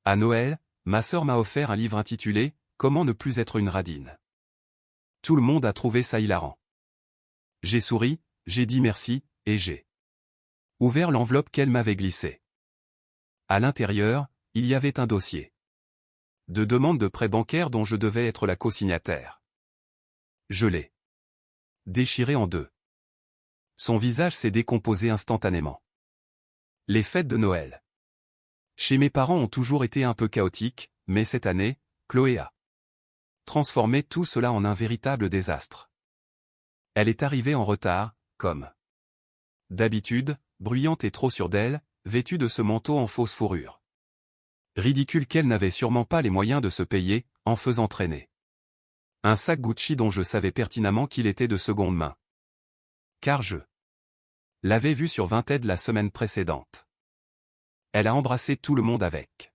À Noël, ma sœur m'a offert un livre intitulé « Comment ne plus être une radine ». Tout le monde a trouvé ça hilarant. J'ai souri, j'ai dit merci, et j'ai ouvert l'enveloppe qu'elle m'avait glissée. À l'intérieur, il y avait un dossier de demande de prêt bancaire dont je devais être la co-signataire. Je l'ai déchiré en deux. Son visage s'est décomposé instantanément. Les fêtes de Noël. Chez mes parents ont toujours été un peu chaotiques, mais cette année, Chloé a transformé tout cela en un véritable désastre. Elle est arrivée en retard, comme d'habitude, bruyante et trop sûre d'elle, vêtue de ce manteau en fausse fourrure. Ridicule qu'elle n'avait sûrement pas les moyens de se payer, en faisant traîner un sac Gucci dont je savais pertinemment qu'il était de seconde main. Car je l'avais vu sur Vinted la semaine précédente. Elle a embrassé tout le monde avec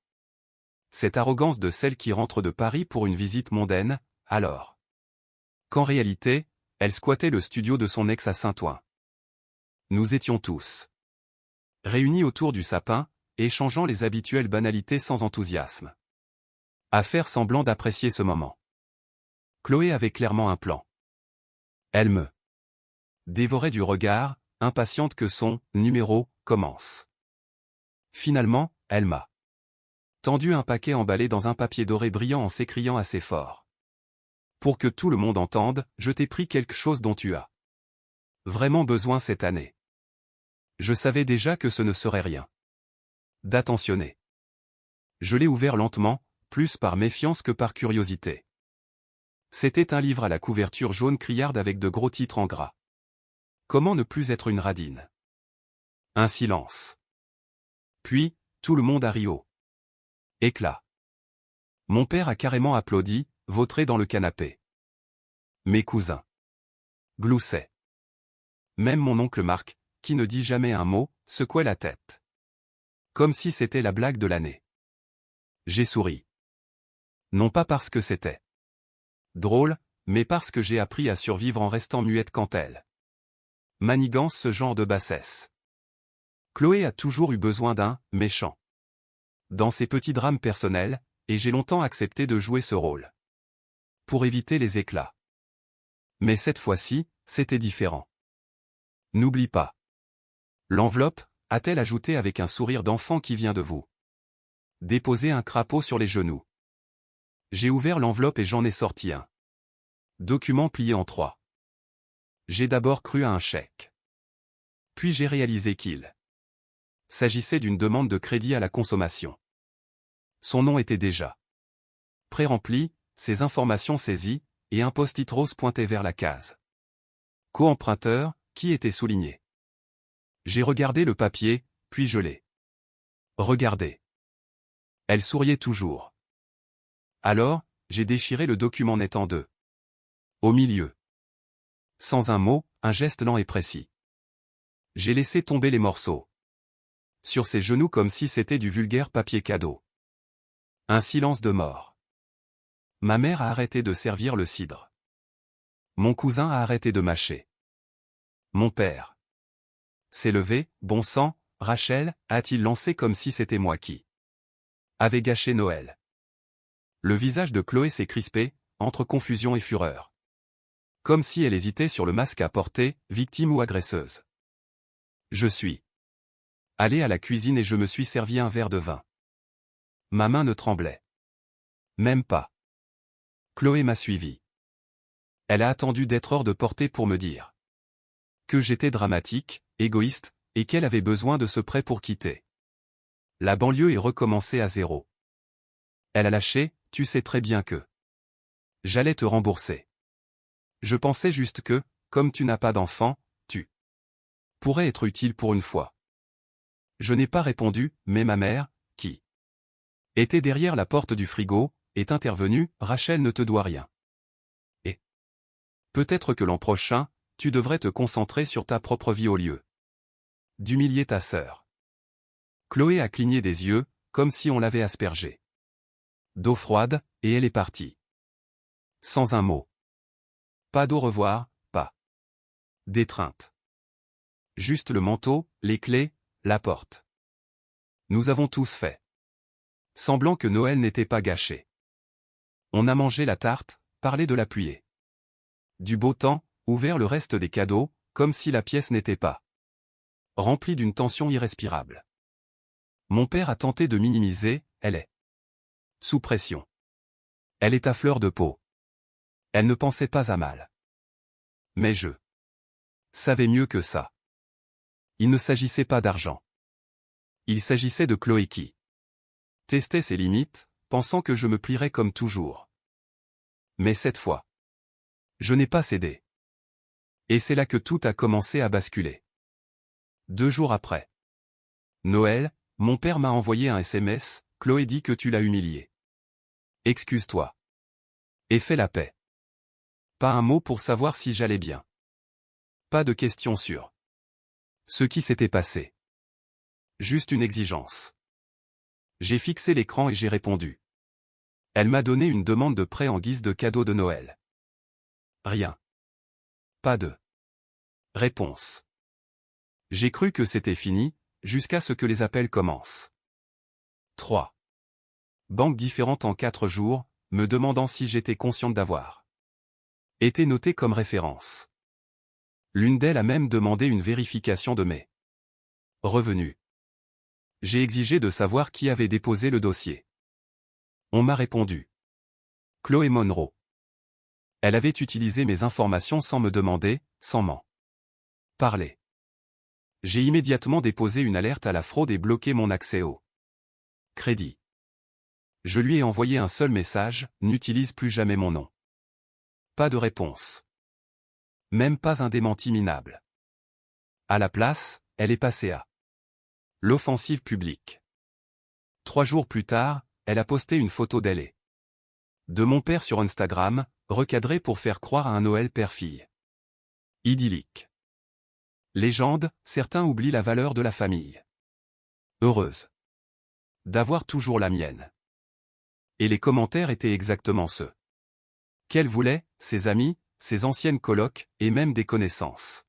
cette arrogance de celle qui rentre de Paris pour une visite mondaine, alors qu'en réalité, elle squattait le studio de son ex à Saint-Ouen. Nous étions tous réunis autour du sapin, échangeant les habituelles banalités sans enthousiasme. À faire semblant d'apprécier ce moment. Chloé avait clairement un plan. Elle me dévorait du regard, impatiente que son « numéro » commence. Finalement, elle m'a tendu un paquet emballé dans un papier doré brillant en s'écriant assez fort. Pour que tout le monde entende, je t'ai pris quelque chose dont tu as vraiment besoin cette année. Je savais déjà que ce ne serait rien d'attentionné. Je l'ai ouvert lentement, plus par méfiance que par curiosité. C'était un livre à la couverture jaune criarde avec de gros titres en gras. Comment ne plus être une radine? Un silence. Puis, tout le monde a ri au éclat. Mon père a carrément applaudi, vautré dans le canapé. Mes cousins gloussaient. Même mon oncle Marc, qui ne dit jamais un mot, secouait la tête. Comme si c'était la blague de l'année. J'ai souri. Non pas parce que c'était drôle, mais parce que j'ai appris à survivre en restant muette quand elle manigance ce genre de bassesse. Chloé a toujours eu besoin d'un « méchant » dans ses petits drames personnels, et j'ai longtemps accepté de jouer ce rôle. Pour éviter les éclats. Mais cette fois-ci, c'était différent. N'oublie pas. L'enveloppe, a-t-elle ajouté avec un sourire d'enfant qui vient de vous déposer un crapaud sur les genoux. J'ai ouvert l'enveloppe et j'en ai sorti un document plié en 3. J'ai d'abord cru à un chèque. Puis j'ai réalisé qu'il s'agissait d'une demande de crédit à la consommation. Son nom était déjà pré-rempli, ses informations saisies, et un post-it rose pointait vers la case co-emprunteur, qui était souligné. J'ai regardé le papier, puis je l'ai regardé. Elle souriait toujours. Alors, j'ai déchiré le document net en deux. Au milieu. Sans un mot, un geste lent et précis. J'ai laissé tomber les morceaux. Sur ses genoux comme si c'était du vulgaire papier cadeau. Un silence de mort. Ma mère a arrêté de servir le cidre. Mon cousin a arrêté de mâcher. Mon père s'est levé, bon sang, Rachel, a-t-il lancé comme si c'était moi qui avait gâché Noël. Le visage de Chloé s'est crispé, entre confusion et fureur. Comme si elle hésitait sur le masque à porter, victime ou agresseuse. Je suis allé à la cuisine et je me suis servi un verre de vin. Ma main ne tremblait même pas. Chloé m'a suivi. Elle a attendu d'être hors de portée pour me dire que j'étais dramatique, égoïste, et qu'elle avait besoin de ce prêt pour quitter la banlieue et recommencer à zéro. Elle a lâché, tu sais très bien que j'allais te rembourser. Je pensais juste que, comme tu n'as pas d'enfant, tu pourrais être utile pour une fois. Je n'ai pas répondu, mais ma mère, qui était derrière la porte du frigo, est intervenue, Rachel ne te doit rien. Et peut-être que l'an prochain, tu devrais te concentrer sur ta propre vie au lieu d'humilier ta sœur. Chloé a cligné des yeux, comme si on l'avait aspergée d'eau froide, et elle est partie. Sans un mot. Pas d'au revoir, pas d'étreinte. Juste le manteau, les clés, la porte. Nous avons tous fait Semblant que Noël n'était pas gâché. On a mangé la tarte, parlé de la pluie. Du beau temps, ouvert le reste des cadeaux, comme si la pièce n'était pas remplie d'une tension irrespirable. Mon père a tenté de minimiser, elle est sous pression. Elle est à fleur de peau. Elle ne pensait pas à mal. Mais je savais mieux que ça. Il ne s'agissait pas d'argent. Il s'agissait de Chloé qui testait ses limites, pensant que je me plierais comme toujours. Mais cette fois, je n'ai pas cédé. Et c'est là que tout a commencé à basculer. 2 jours après Noël, mon père m'a envoyé un SMS, Chloé dit que tu l'as humilié. Excuse-toi. Et fais la paix. Pas un mot pour savoir si j'allais bien. Pas de questions sur ce qui s'était passé. Juste une exigence. J'ai fixé l'écran et j'ai répondu. Elle m'a donné une demande de prêt en guise de cadeau de Noël. Rien. Pas de réponse. J'ai cru que c'était fini, jusqu'à ce que les appels commencent. 3 banques différentes en 4 jours, me demandant si j'étais consciente d'avoir été notée comme référence. L'une d'elles a même demandé une vérification de mes revenus. J'ai exigé de savoir qui avait déposé le dossier. On m'a répondu. Chloé Monroe. Elle avait utilisé mes informations sans me demander, sans m'en parler. J'ai immédiatement déposé une alerte à la fraude et bloqué mon accès au crédit. Je lui ai envoyé un seul message, n'utilise plus jamais mon nom. Pas de réponse. Même pas un démenti minable. À la place, elle est passée à l'offensive publique. 3 jours plus tard, elle a posté une photo d'elle et de mon père sur Instagram, recadrée pour faire croire à un Noël père-fille. Idyllique. Légende, certains oublient la valeur de la famille. Heureuse d'avoir toujours la mienne. Et les commentaires étaient exactement ceux qu'elle voulait, ses amis, ses anciennes colocs, et même des connaissances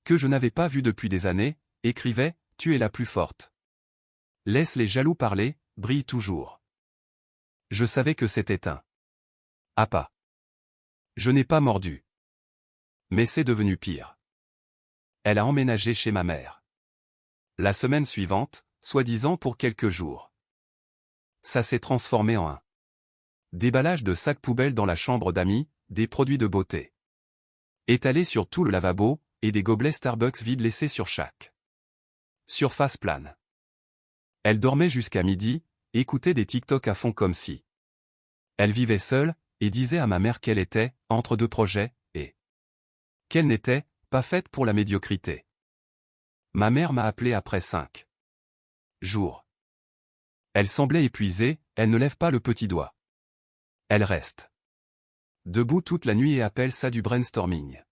que je n'avais pas vues depuis des années, écrivaient « Tu es la plus forte. Laisse les jaloux parler, brille toujours. » Je savais que c'était un appât. Je n'ai pas mordu. Mais c'est devenu pire. Elle a emménagé chez ma mère. La semaine suivante, soi-disant pour quelques jours. Ça s'est transformé en un déballage de sacs poubelles dans la chambre d'amis, des produits de beauté étalés sur tout le lavabo, et des gobelets Starbucks vides laissés sur chaque surface plane. Elle dormait jusqu'à midi, écoutait des TikTok à fond comme si elle vivait seule, et disait à ma mère qu'elle était, entre 2 projets, et qu'elle n'était pas faite pour la médiocrité. Ma mère m'a appelé après 5 jours. Elle semblait épuisée, elle ne lève pas le petit doigt. Elle reste debout toute la nuit et appelle ça du brainstorming.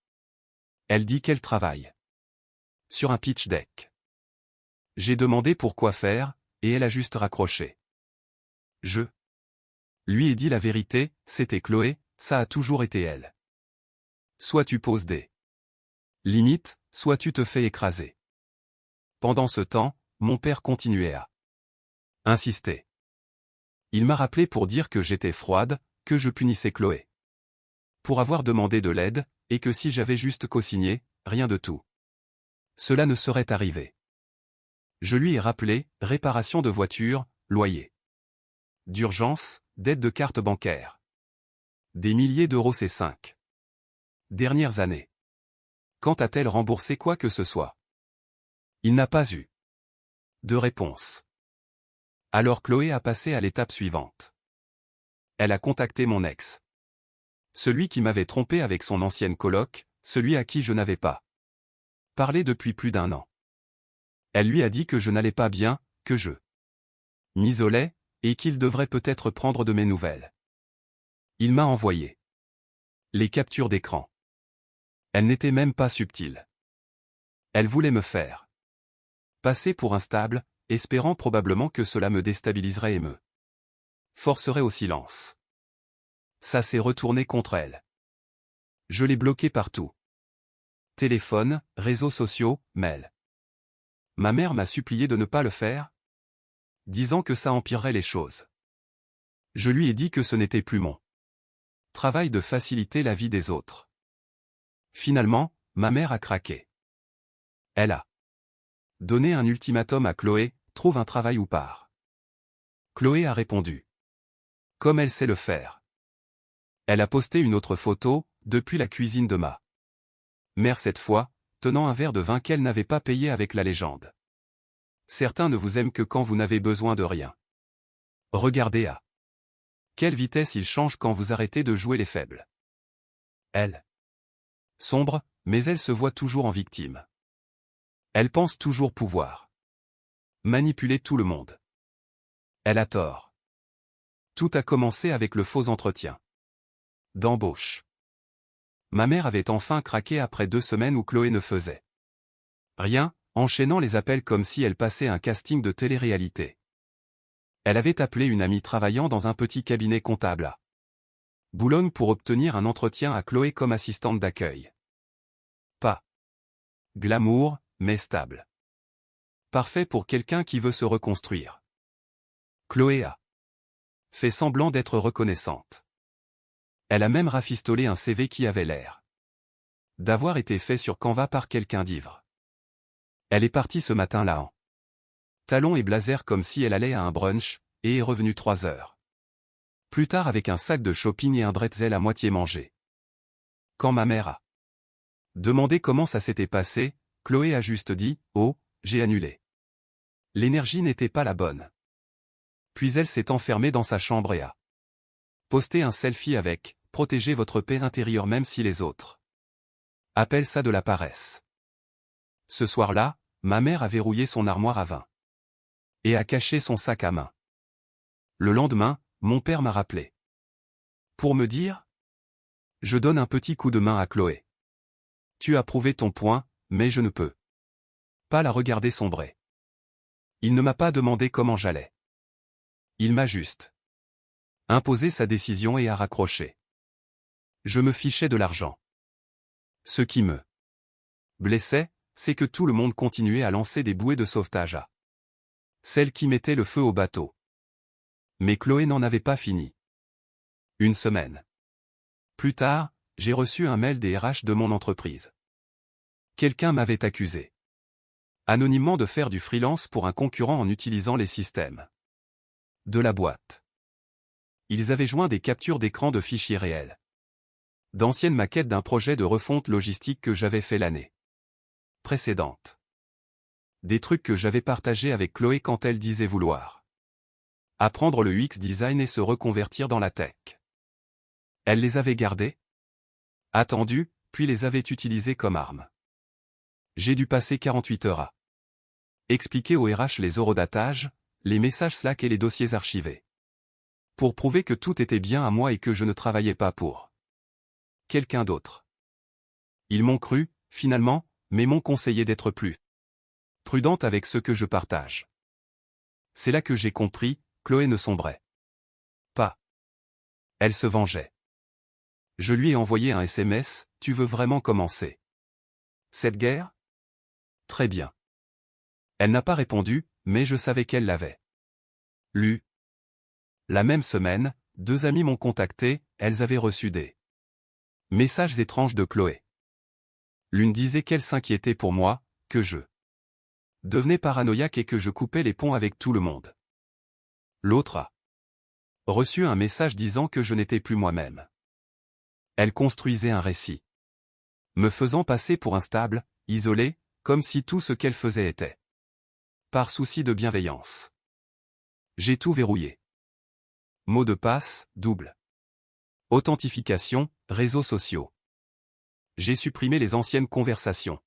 Elle dit qu'elle travaille sur un pitch deck. J'ai demandé pourquoi faire, et elle a juste raccroché. Je lui ai dit la vérité, c'était Chloé, ça a toujours été elle. Soit tu poses des limites, soit tu te fais écraser. Pendant ce temps, mon père continuait à insister. Il m'a rappelé pour dire que j'étais froide, que je punissais Chloé pour avoir demandé de l'aide, et que si j'avais juste co-signé, rien de tout cela ne serait arrivé. Je lui ai rappelé, réparation de voiture, loyer d'urgence, dette de carte bancaire. Des milliers d'euros ces 5 dernières années. Quand a-t-elle remboursé quoi que ce soit? Il n'a pas eu de réponse. Alors Chloé a passé à l'étape suivante. Elle a contacté mon ex. Celui qui m'avait trompé avec son ancienne coloc, celui à qui je n'avais pas parlé depuis plus d'1 an. Elle lui a dit que je n'allais pas bien, que je m'isolais, et qu'il devrait peut-être prendre de mes nouvelles. Il m'a envoyé les captures d'écran. Elle n'était même pas subtile. Elle voulait me faire passer pour instable, espérant probablement que cela me déstabiliserait et me forcerait au silence. Ça s'est retourné contre elle. Je l'ai bloquée partout. Téléphone, réseaux sociaux, mail. Ma mère m'a supplié de ne pas le faire. disant que ça empirerait les choses. Je lui ai dit que ce n'était plus mon travail de faciliter la vie des autres. Finalement, ma mère a craqué. Elle a donné un ultimatum à Chloé, trouve un travail ou pars. Chloé a répondu. Comme elle sait le faire. Elle a posté une autre photo, depuis la cuisine de ma mère cette fois, tenant un verre de vin qu'elle n'avait pas payé avec la légende. Certains ne vous aiment que quand vous n'avez besoin de rien. Regardez à quelle vitesse ils changent quand vous arrêtez de jouer les faibles. Elle sombre, mais elle se voit toujours en victime. Elle pense toujours pouvoir manipuler tout le monde. Elle a tort. Tout a commencé avec le faux entretien d'embauche. Ma mère avait enfin craqué après 2 semaines où Chloé ne faisait rien, enchaînant les appels comme si elle passait un casting de télé-réalité. Elle avait appelé une amie travaillant dans un petit cabinet comptable à Boulogne pour obtenir un entretien à Chloé comme assistante d'accueil. Pas glamour, mais stable. Parfait pour quelqu'un qui veut se reconstruire. Chloé a fait semblant d'être reconnaissante. Elle a même rafistolé un CV qui avait l'air d'avoir été fait sur Canva par quelqu'un d'ivre. Elle est partie ce matin-là en talons et blazer comme si elle allait à un brunch, et est revenue 3 heures plus tard avec un sac de shopping et un bretzel à moitié mangé. Quand ma mère a demandé comment ça s'était passé, Chloé a juste dit « Oh, j'ai annulé. L'énergie n'était pas la bonne. » Puis elle s'est enfermée dans sa chambre et a posté un selfie avec « Protégez votre paix intérieure même si les autres appellent ça de la paresse. » Ce soir-là, ma mère a verrouillé son armoire à vin et a caché son sac à main. Le lendemain, mon père m'a rappelé pour me dire « Je donne un petit coup de main à Chloé. Tu as prouvé ton point, mais je ne peux pas la regarder sombrer. » Il ne m'a pas demandé comment j'allais. Il m'a juste imposé sa décision et a raccroché. Je me fichais de l'argent. Ce qui me blessait, c'est que tout le monde continuait à lancer des bouées de sauvetage à celle qui mettait le feu au bateau. Mais Chloé n'en avait pas fini. Une semaine plus tard, j'ai reçu un mail des RH de mon entreprise. Quelqu'un m'avait accusé anonymement de faire du freelance pour un concurrent en utilisant les systèmes de la boîte. Ils avaient joint des captures d'écran de fichiers réels, d'anciennes maquettes d'un projet de refonte logistique que j'avais fait l'année précédente. Des trucs que j'avais partagés avec Chloé quand elle disait vouloir apprendre le UX design et se reconvertir dans la tech. Elle les avait gardés, attendus, puis les avait utilisés comme arme. J'ai dû passer 48 heures à expliquer au RH les horodatages, les messages Slack et les dossiers archivés. Pour prouver que tout était bien à moi et que je ne travaillais pas pour quelqu'un d'autre. Ils m'ont cru, finalement, mais m'ont conseillé d'être plus prudente avec ce que je partage. C'est là que j'ai compris, Chloé ne sombrait pas. Elle se vengeait. Je lui ai envoyé un SMS, « Tu veux vraiment commencer cette guerre ? » Très bien. Elle n'a pas répondu, mais je savais qu'elle l'avait lu. La même semaine, 2 amies m'ont contacté, elles avaient reçu des messages étranges de Chloé. L'une disait qu'elle s'inquiétait pour moi, que je devenais paranoïaque et que je coupais les ponts avec tout le monde. L'autre a reçu un message disant que je n'étais plus moi-même. Elle construisait un récit, me faisant passer pour instable, isolé, comme si tout ce qu'elle faisait était par souci de bienveillance. J'ai tout verrouillé. Mot de passe, double. Authentification, réseaux sociaux. J'ai supprimé les anciennes conversations.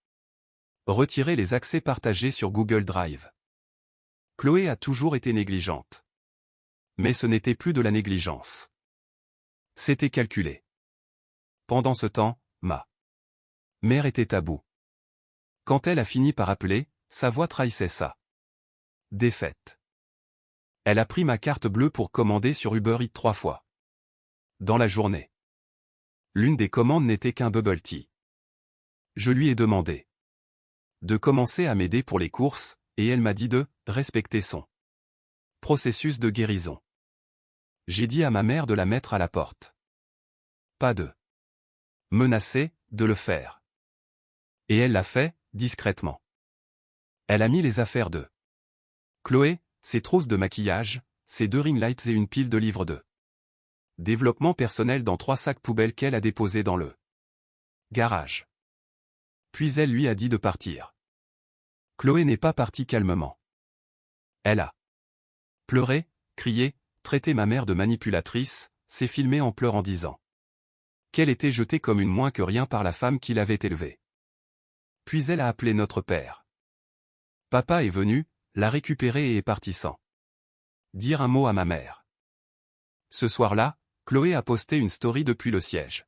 Retiré les accès partagés sur Google Drive. Chloé a toujours été négligente. Mais ce n'était plus de la négligence. C'était calculé. Pendant ce temps, ma mère était à bout. Quand elle a fini par appeler, sa voix trahissait ça. Défaite. Elle a pris ma carte bleue pour commander sur Uber Eats 3 fois. Dans la journée. L'une des commandes n'était qu'un bubble tea. Je lui ai demandé de commencer à m'aider pour les courses, et elle m'a dit de respecter son Processus de guérison. J'ai dit à ma mère de la mettre à la porte. Pas de menacer, de le faire. Et elle l'a fait, discrètement. Elle a mis les affaires de Chloé, ses trousses de maquillage, ses 2 ring lights et une pile de livres de développement personnel dans 3 sacs poubelles qu'elle a déposés dans le garage. Puis elle lui a dit de partir. Chloé n'est pas partie calmement. Elle a pleuré, crié, traité ma mère de manipulatrice, s'est filmée en pleurant disant qu'elle était jetée comme une moins que rien par la femme qui l'avait élevée. Puis elle a appelé notre père. Papa est venu, l'a récupéré et est parti sans dire un mot à ma mère. Ce soir-là, Chloé a posté une story depuis le siège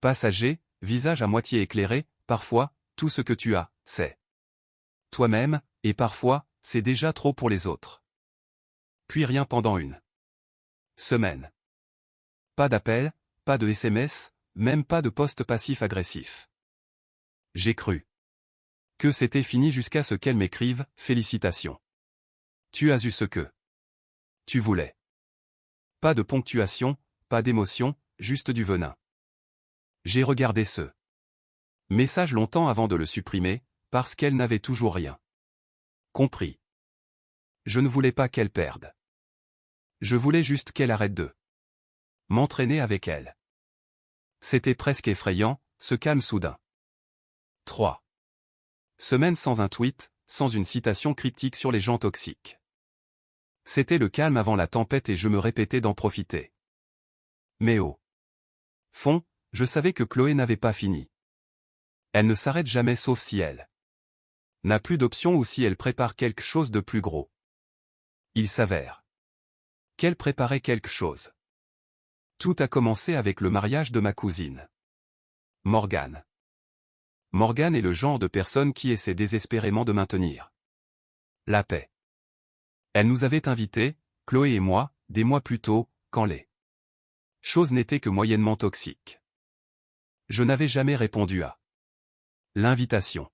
passager, visage à moitié éclairé, parfois, tout ce que tu as, c'est toi-même, et parfois, c'est déjà trop pour les autres. Puis rien pendant une semaine. Pas d'appel, pas de SMS, même pas de post passif-agressif. J'ai cru que c'était fini jusqu'à ce qu'elle m'écrive « Félicitations. Tu as eu ce que tu voulais. » Pas de ponctuation, pas d'émotion, juste du venin. J'ai regardé ce message longtemps avant de le supprimer, parce qu'elle n'avait toujours rien compris. Je ne voulais pas qu'elle perde. Je voulais juste qu'elle arrête de m'entraîner avec elle. C'était presque effrayant, ce calme soudain. 3 semaines sans un tweet, sans une citation critique sur les gens toxiques. C'était le calme avant la tempête et je me répétais d'en profiter. Mais au fond, je savais que Chloé n'avait pas fini. Elle ne s'arrête jamais sauf si elle n'a plus d'option ou si elle prépare quelque chose de plus gros. Il s'avère qu'elle préparait quelque chose. Tout a commencé avec le mariage de ma cousine Morgane. Morgane est le genre de personne qui essaie désespérément de maintenir la paix. Elle nous avait invités, Chloé et moi, des mois plus tôt, quand les choses n'étaient que moyennement toxiques. Je n'avais jamais répondu à l'invitation.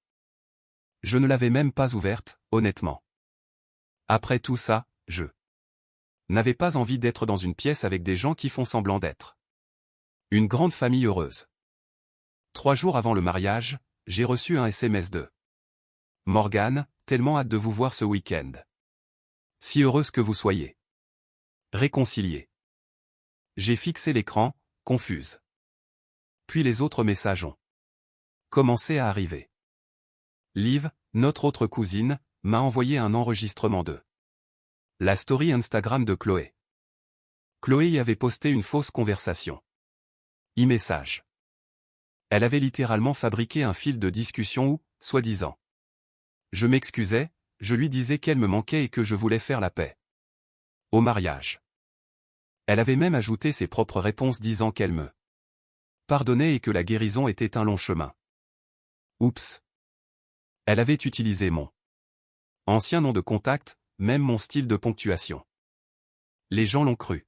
Je ne l'avais même pas ouverte, honnêtement. Après tout ça, je n'avais pas envie d'être dans une pièce avec des gens qui font semblant d'être une grande famille heureuse. 3 jours avant le mariage, j'ai reçu un SMS de Morgane, tellement hâte de vous voir ce week-end. Si heureuse que vous soyez réconciliés. J'ai fixé l'écran, confuse. Puis les autres messages ont commencé à arriver. Liv, notre autre cousine, m'a envoyé un enregistrement de la story Instagram de Chloé. Chloé y avait posté une fausse conversation. E-message. Elle avait littéralement fabriqué un fil de discussion où, soi-disant, je m'excusais, je lui disais qu'elle me manquait et que je voulais faire la paix au mariage. Elle avait même ajouté ses propres réponses disant qu'elle me pardonnait et que la guérison était un long chemin. Oups. Elle avait utilisé mon ancien nom de contact, même mon style de ponctuation. Les gens l'ont cru.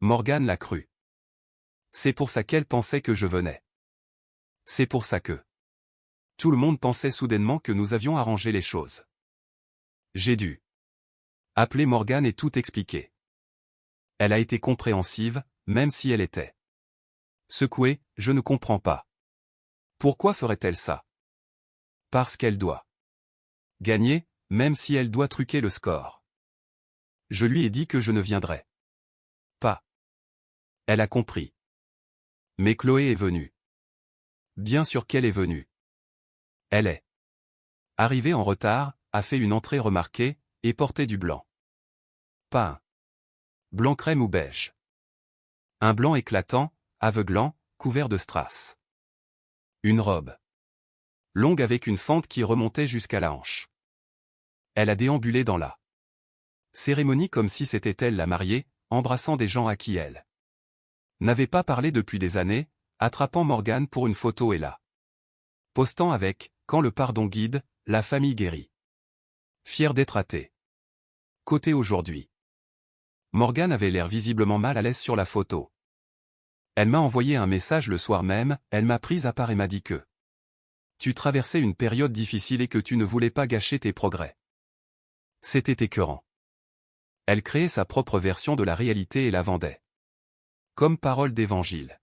Morgane l'a cru. C'est pour ça qu'elle pensait que je venais. C'est pour ça que tout le monde pensait soudainement que nous avions arrangé les choses. J'ai dû appeler Morgane et tout expliquer. Elle a été compréhensive, même si elle était secouée, je ne comprends pas. Pourquoi ferait-elle ça? Parce qu'elle doit gagner, même si elle doit truquer le score. Je lui ai dit que je ne viendrais pas. Elle a compris. Mais Chloé est venue. Bien sûr qu'elle est venue. Elle est arrivée en retard, a fait une entrée remarquée, et portait du blanc. Pas un blanc crème ou beige. Un blanc éclatant, aveuglant, couvert de strass. Une robe longue avec une fente qui remontait jusqu'à la hanche. Elle a déambulé dans la cérémonie comme si c'était elle la mariée, embrassant des gens à qui elle n'avait pas parlé depuis des années, attrapant Morgane pour une photo et la postant avec « Quand le pardon guide, la famille guérit ». Fière d'être athée. Côté aujourd'hui. Morgane avait l'air visiblement mal à l'aise sur la photo. Elle m'a envoyé un message le soir même, elle m'a prise à part et m'a dit que tu traversais une période difficile et que tu ne voulais pas gâcher tes progrès. C'était écœurant. Elle créait sa propre version de la réalité et la vendait. Comme parole d'évangile.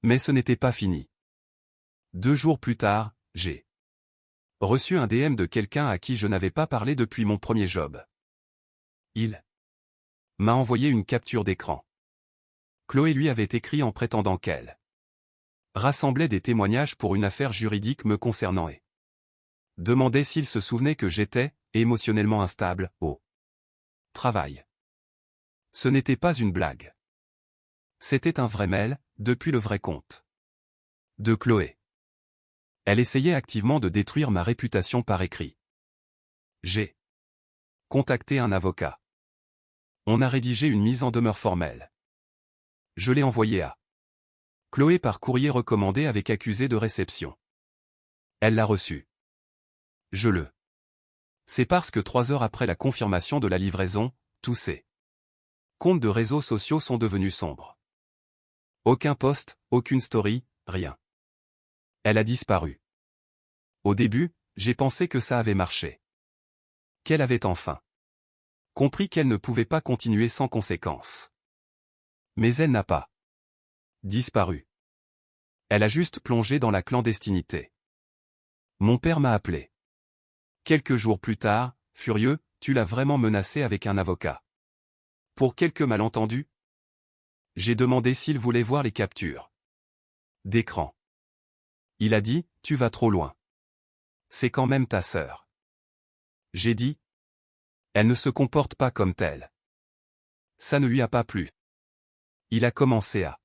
Mais ce n'était pas fini. 2 jours plus tard, j'ai reçu un DM de quelqu'un à qui je n'avais pas parlé depuis mon premier job. Il m'a envoyé une capture d'écran. Chloé lui avait écrit en prétendant qu'elle rassemblait des témoignages pour une affaire juridique me concernant et demandait s'il se souvenait que j'étais émotionnellement instable au travail. Ce n'était pas une blague. C'était un vrai mail, depuis le vrai compte de Chloé. Elle essayait activement de détruire ma réputation par écrit. J'ai contacté un avocat. On a rédigé une mise en demeure formelle. Je l'ai envoyée à Chloé par courrier recommandé avec accusé de réception. Elle l'a reçu. C'est parce que 3 heures après la confirmation de la livraison, tous ces comptes de réseaux sociaux sont devenus sombres. Aucun post, aucune story, rien. Elle a disparu. Au début, j'ai pensé que ça avait marché. Qu'elle avait enfin compris qu'elle ne pouvait pas continuer sans conséquence. Mais elle n'a pas disparu. Elle a juste plongé dans la clandestinité. Mon père m'a appelé. Quelques jours plus tard, furieux, tu l'as vraiment menacé avec un avocat. Pour quelques malentendus, j'ai demandé s'il voulait voir les captures d'écran. Il a dit, tu vas trop loin. C'est quand même ta sœur. J'ai dit, elle ne se comporte pas comme telle. Ça ne lui a pas plu. Il a commencé à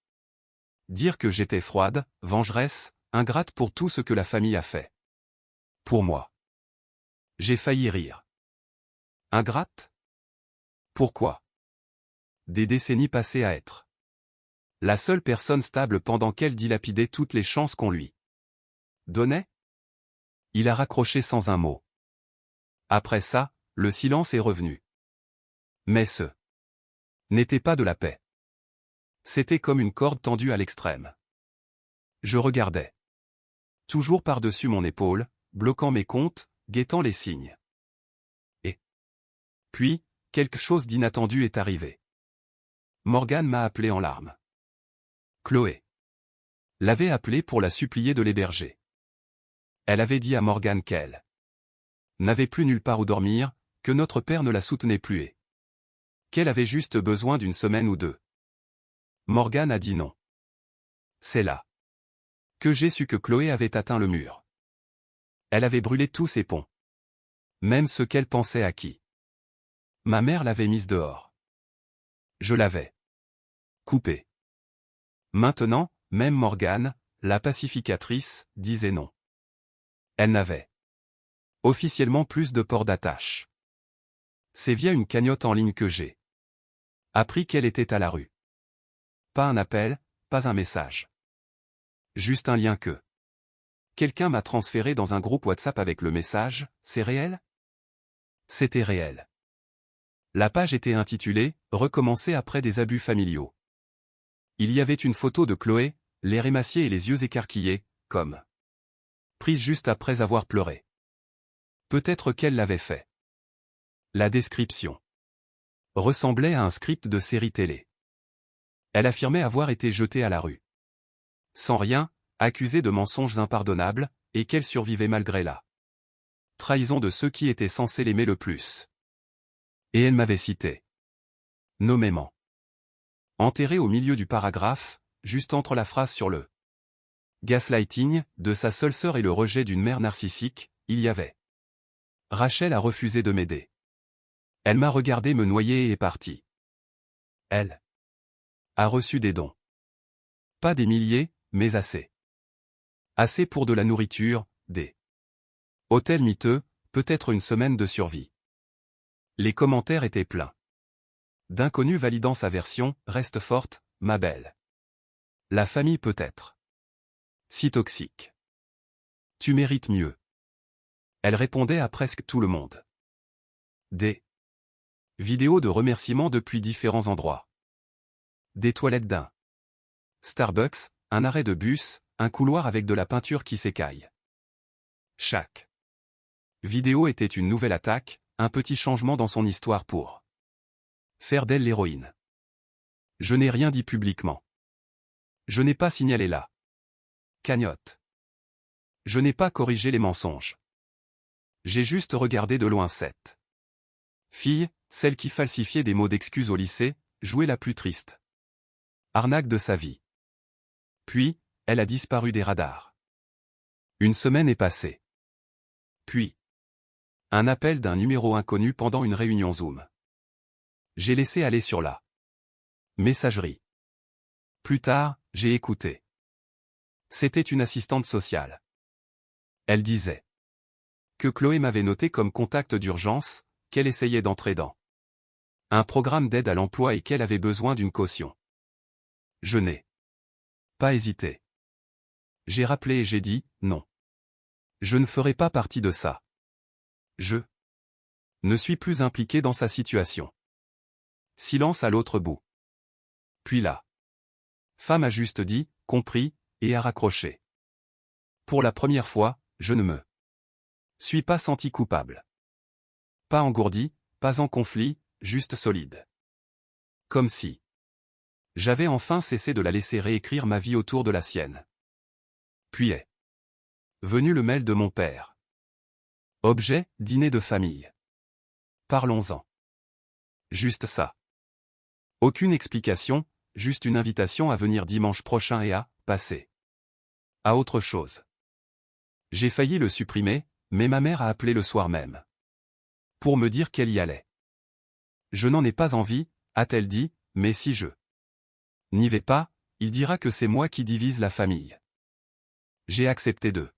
dire que j'étais froide, vengeresse, ingrate pour tout ce que la famille a fait. Pour moi. J'ai failli rire. Ingrate? Pourquoi? Des décennies passées à être la seule personne stable pendant qu'elle dilapidait toutes les chances qu'on lui donnait? Il a raccroché sans un mot. Après ça, le silence est revenu. Mais ce n'était pas de la paix. C'était comme une corde tendue à l'extrême. Je regardais. Toujours par-dessus mon épaule, bloquant mes comptes, guettant les signes. Et puis, quelque chose d'inattendu est arrivé. Morgane m'a appelé en larmes. Chloé l'avait appelé pour la supplier de l'héberger. Elle avait dit à Morgane qu'elle n'avait plus nulle part où dormir, que notre père ne la soutenait plus et qu'elle avait juste besoin d'une semaine ou 2. Morgane a dit non. C'est là que j'ai su que Chloé avait atteint le mur. Elle avait brûlé tous ses ponts. Même ceux qu'elle pensait acquis. Ma mère l'avait mise dehors. Je l'avais coupée. Maintenant, même Morgane, la pacificatrice, disait non. Elle n'avait officiellement plus de port d'attache. C'est via une cagnotte en ligne que j'ai appris qu'elle était à la rue. Pas un appel, pas un message. Juste un lien que quelqu'un m'a transféré dans un groupe WhatsApp avec le message « C'est réel ?» C'était réel. La page était intitulée « Recommencer après des abus familiaux ». Il y avait une photo de Chloé, l'air émacié et les yeux écarquillés, comme prise juste après avoir pleuré. Peut-être qu'elle l'avait fait. La description ressemblait à un script de série télé. Elle affirmait avoir été jetée à la rue. Sans rien, accusée de mensonges impardonnables, et qu'elle survivait malgré la trahison de ceux qui étaient censés l'aimer le plus. Et elle m'avait cité nommément. Enterré au milieu du paragraphe, juste entre la phrase sur le gaslighting de sa seule sœur et le rejet d'une mère narcissique, il y avait. Rachel a refusé de m'aider. Elle m'a regardé me noyer et est partie. Elle a reçu des dons. Pas des milliers, mais assez. Assez pour de la nourriture, des hôtels miteux, peut-être une semaine de survie. Les commentaires étaient pleins d'inconnus validant sa version, reste forte, ma belle. La famille peut-être si toxique. Tu mérites mieux. Elle répondait à presque tout le monde. Des vidéos de remerciements depuis différents endroits. Des toilettes d'un Starbucks, un arrêt de bus, un couloir avec de la peinture qui s'écaille. Chaque vidéo était une nouvelle attaque, un petit changement dans son histoire pour Faire d'elle l'héroïne. Je n'ai rien dit publiquement. Je n'ai pas signalé la cagnotte. Je n'ai pas corrigé les mensonges. J'ai juste regardé de loin cette fille, celle qui falsifiait des mots d'excuses au lycée, jouer la plus triste arnaque de sa vie. Puis, elle a disparu des radars. Une semaine est passée. Puis, un appel d'un numéro inconnu pendant une réunion Zoom. J'ai laissé aller sur la messagerie. Plus tard, j'ai écouté. C'était une assistante sociale. Elle disait que Chloé m'avait noté comme contact d'urgence, qu'elle essayait d'entrer dans un programme d'aide à l'emploi et qu'elle avait besoin d'une caution. Je n'ai pas hésité. J'ai rappelé et j'ai dit, non. Je ne ferai pas partie de ça. Je ne suis plus impliqué dans sa situation. Silence à l'autre bout. Puis la femme a juste dit, compris, et a raccroché. Pour la première fois, je ne me suis pas senti coupable. Pas engourdi, pas en conflit, juste solide. Comme si j'avais enfin cessé de la laisser réécrire ma vie autour de la sienne. Puis est venu le mail de mon père. Objet, dîner de famille. Parlons-en. Juste ça. Aucune explication, juste une invitation à venir dimanche prochain et à passer à autre chose. J'ai failli le supprimer, mais ma mère a appelé le soir même pour me dire qu'elle y allait. Je n'en ai pas envie, a-t-elle dit, mais si je n'y vais pas, il dira que c'est moi qui divise la famille. J'ai accepté de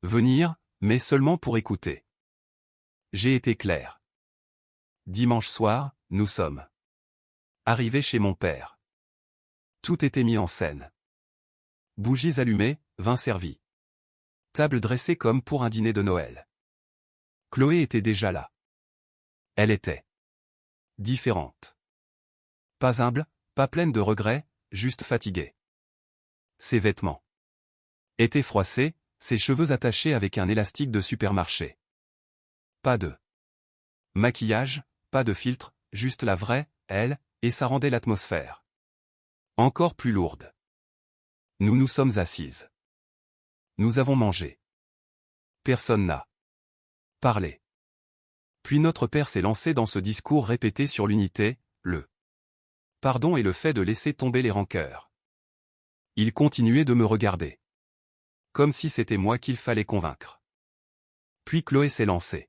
venir, mais seulement pour écouter. J'ai été clair. Dimanche soir, nous sommes arrivés chez mon père. Tout était mis en scène. Bougies allumées, vin servi. Table dressée comme pour un dîner de Noël. Chloé était déjà là. Elle était différente. Pas humble, pas pleine de regrets, juste fatiguée. Ses vêtements étaient froissés, ses cheveux attachés avec un élastique de supermarché. Pas de maquillage, pas de filtre, juste la vraie, elle, et ça rendait l'atmosphère encore plus lourde. Nous nous sommes assises. Nous avons mangé. Personne n'a parlé. Puis notre père s'est lancé dans ce discours répété sur l'unité, le pardon et le fait de laisser tomber les rancœurs. Il continuait de me regarder. Comme si c'était moi qu'il fallait convaincre. Puis Chloé s'est lancée.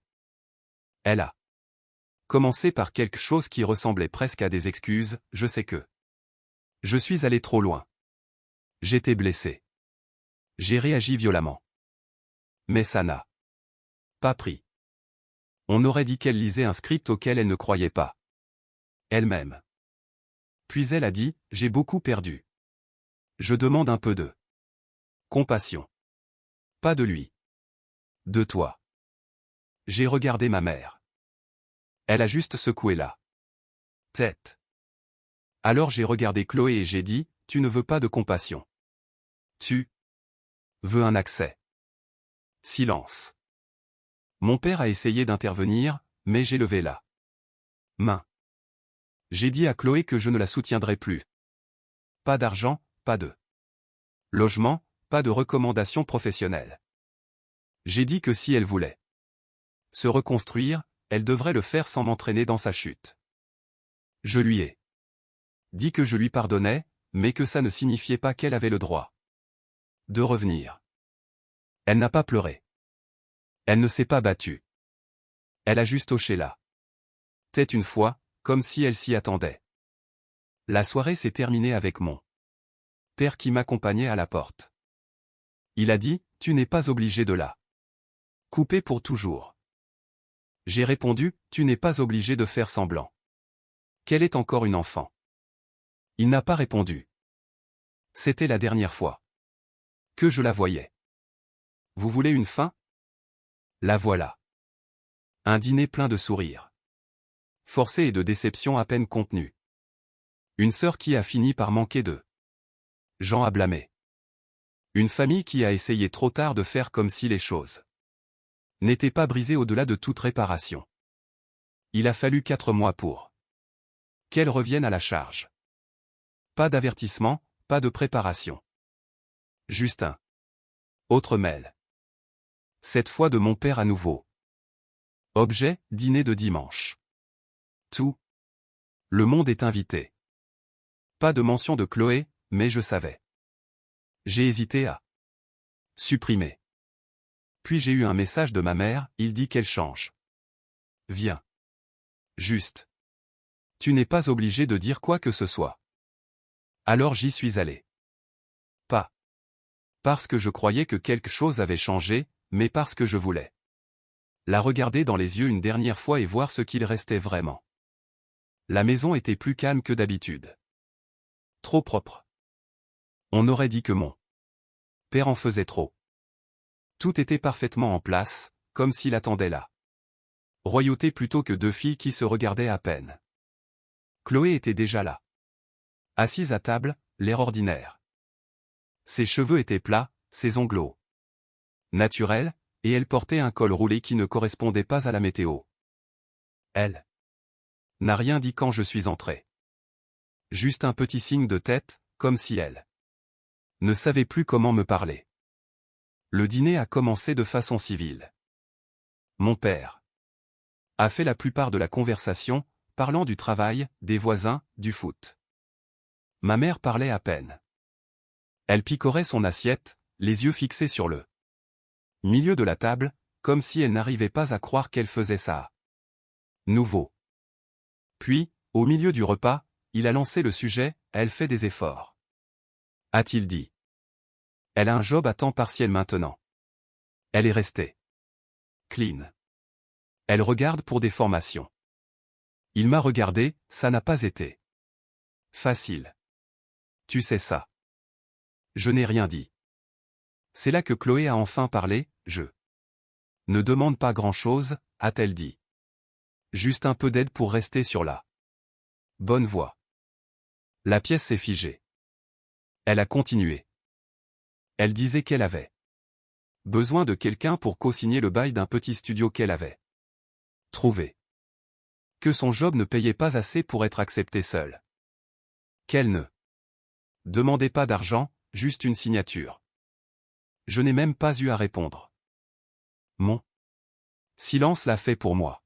Elle a commencé par quelque chose qui ressemblait presque à des excuses, je sais que je suis allé trop loin. J'étais blessé. J'ai réagi violemment. Mais ça n'a pas pris. On aurait dit qu'elle lisait un script auquel elle ne croyait pas. Elle-même. Puis elle a dit, j'ai beaucoup perdu. Je demande un peu de compassion. Pas de lui. De toi. J'ai regardé ma mère. Elle a juste secoué la tête. Alors j'ai regardé Chloé et j'ai dit, tu ne veux pas de compassion. Tu veux un accès. Silence. Mon père a essayé d'intervenir, mais j'ai levé la main. J'ai dit à Chloé que je ne la soutiendrai plus. Pas d'argent, pas de logement, pas de recommandations professionnelles. J'ai dit que si elle voulait se reconstruire, elle devrait le faire sans m'entraîner dans sa chute. Je lui ai dit que je lui pardonnais, mais que ça ne signifiait pas qu'elle avait le droit de revenir. Elle n'a pas pleuré. Elle ne s'est pas battue. Elle a juste hoché la tête une fois, comme si elle s'y attendait. La soirée s'est terminée avec mon père qui m'accompagnait à la porte. Il a dit, tu n'es pas obligé de la couper pour toujours. J'ai répondu, tu n'es pas obligé de faire semblant qu'elle est encore une enfant. Il n'a pas répondu. C'était la dernière fois que je la voyais. Vous voulez une fin? La voilà. Un dîner plein de sourires forcés et de déceptions à peine contenues. Une sœur qui a fini par manquer de gens à blâmer. Une famille qui a essayé trop tard de faire comme si les choses n'étaient pas brisées au-delà de toute réparation. Il a fallu 4 mois pour Qu'elle revienne à la charge. Pas d'avertissement, pas de préparation. Justin. Autre mail. Cette fois de mon père à nouveau. Objet, dîner de dimanche. Tout. Le monde est invité. Pas de mention de Chloé, mais je savais. J'ai hésité à supprimer. Puis j'ai eu un message de ma mère, il dit qu'elle change. Viens. Juste. Tu n'es pas obligé de dire quoi que ce soit. Alors j'y suis allé. Pas parce que je croyais que quelque chose avait changé, mais parce que je voulais la regarder dans les yeux une dernière fois et voir ce qu'il restait vraiment. La maison était plus calme que d'habitude. Trop propre. On aurait dit que mon père en faisait trop. Tout était parfaitement en place, comme s'il attendait la royauté plutôt que deux filles qui se regardaient à peine. Chloé était déjà là. Assise à table, l'air ordinaire. Ses cheveux étaient plats, ses ongles naturels, et elle portait un col roulé qui ne correspondait pas à la météo. Elle n'a rien dit quand je suis entré. Juste un petit signe de tête, comme si elle ne savait plus comment me parler. Le dîner a commencé de façon civile. Mon père a fait la plupart de la conversation, parlant du travail, des voisins, du foot. Ma mère parlait à peine. Elle picorait son assiette, les yeux fixés sur le milieu de la table, comme si elle n'arrivait pas à croire qu'elle faisait ça. Nouveau. Puis, au milieu du repas, il a lancé le sujet, elle fait des efforts. A-t-il dit. Elle a un job à temps partiel maintenant. Elle est restée clean. Elle regarde pour des formations. Il m'a regardé, ça n'a pas été facile. Tu sais ça. Je n'ai rien dit. C'est là que Chloé a enfin parlé, je ne demande pas grand-chose, a-t-elle dit. Juste un peu d'aide pour rester sur la bonne voie. La pièce s'est figée. Elle a continué. Elle disait qu'elle avait besoin de quelqu'un pour co-signer le bail d'un petit studio qu'elle avait trouvé. Que son job ne payait pas assez pour être accepté seule. Qu'elle ne demandait pas d'argent, juste une signature. Je n'ai même pas eu à répondre. Mon silence l'a fait pour moi.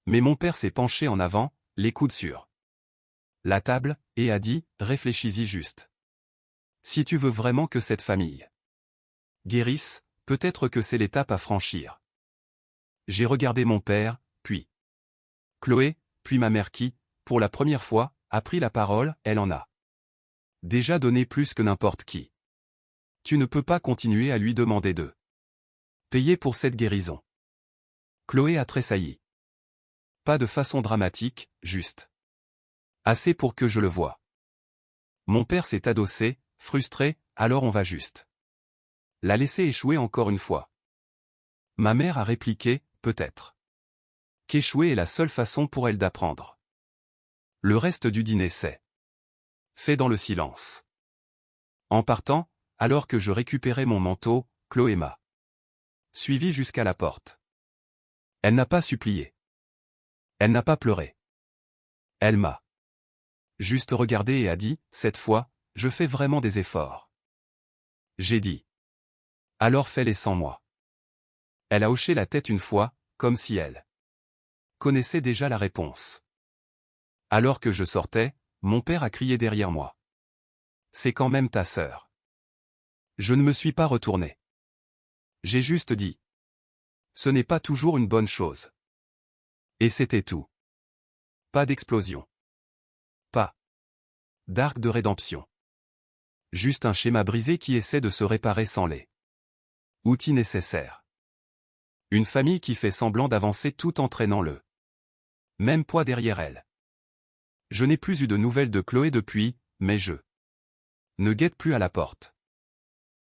Mais mon père s'est penché en avant, les coudes sur la table, et a dit, réfléchis-y juste. Si tu veux vraiment que cette famille guérisse, peut-être que c'est l'étape à franchir. J'ai regardé mon père, puis Chloé, puis ma mère qui, pour la première fois, a pris la parole, elle en a déjà donné plus que n'importe qui. Tu ne peux pas continuer à lui demander de payer pour cette guérison. Chloé a tressailli. Pas de façon dramatique, juste. Assez pour que je le voie. Mon père s'est adossé, frustré, alors on va juste la laisser échouer encore une fois. Ma mère a répliqué, peut-être qu'échouer est la seule façon pour elle d'apprendre. Le reste du dîner s'est fait dans le silence. En partant, alors que je récupérais mon manteau, Chloé m'a suivi jusqu'à la porte. Elle n'a pas supplié. Elle n'a pas pleuré. Elle m'a juste regardé et a dit, cette fois, je fais vraiment des efforts. J'ai dit. Alors fais-les sans moi. Elle a hoché la tête une fois, comme si elle connaissait déjà la réponse. Alors que je sortais, mon père a crié derrière moi. C'est quand même ta sœur. Je ne me suis pas retourné. J'ai juste dit. Ce n'est pas toujours une bonne chose. Et c'était tout. Pas d'explosion. Pas d'arc de rédemption. Juste un schéma brisé qui essaie de se réparer sans les outils nécessaires. Une famille qui fait semblant d'avancer tout en traînant le même poids derrière elle. Je n'ai plus eu de nouvelles de Chloé depuis, mais je ne guette plus à la porte.